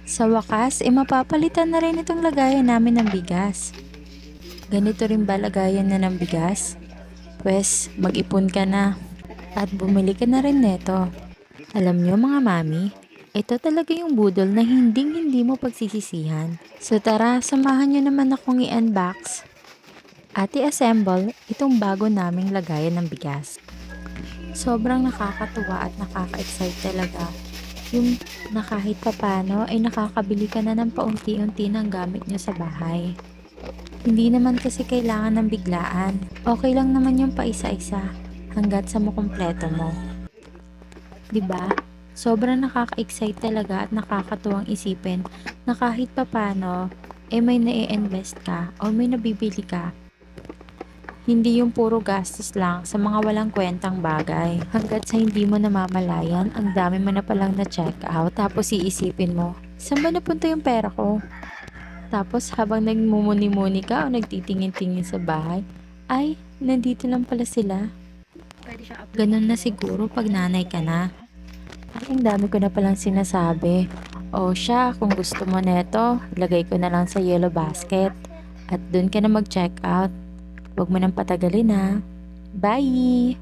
Sa wakas, mapapalitan na rin itong lagayan namin ng bigas. Ganito rin ba lagayan na ng bigas? Pwes, mag-ipon ka na at bumili ka na rin neto. Alam nyo mga mami, ito talaga yung budol na hindi mo pagsisisihan. So tara, samahan nyo naman akong i-unbox at i-assemble itong bago naming lagayan ng bigas. Sobrang nakakatuwa at nakaka-excite talaga yung na kahit papano ay nakakabili ka na ng paunti-unti ng gamit nyo sa bahay. Hindi naman kasi kailangan ng biglaan. Okay lang naman yung paisa-isa hanggat sa makumpleto mo. 'Di ba? Sobrang nakaka-excite talaga at nakakatuwang isipin na kahit papano may na-invest ka o may nabibili ka. Hindi yung puro gastos lang sa mga walang kwentang bagay. Hanggat sa hindi mo namamalayan, ang dami mo na palang na-check out tapos iisipin mo, saan ba napunta yung pera ko? Tapos habang nagmumuni-muni ka o nagtitingin-tingin sa bahay, ay, nandito lang pala sila. Ganun na siguro pag nanay ka na. Ay, ang dami ko na palang sinasabi. O siya, kung gusto mo neto, lagay ko na lang sa yellow basket. At dun ka na mag-check out. Huwag mo nang patagalin ha. Bye!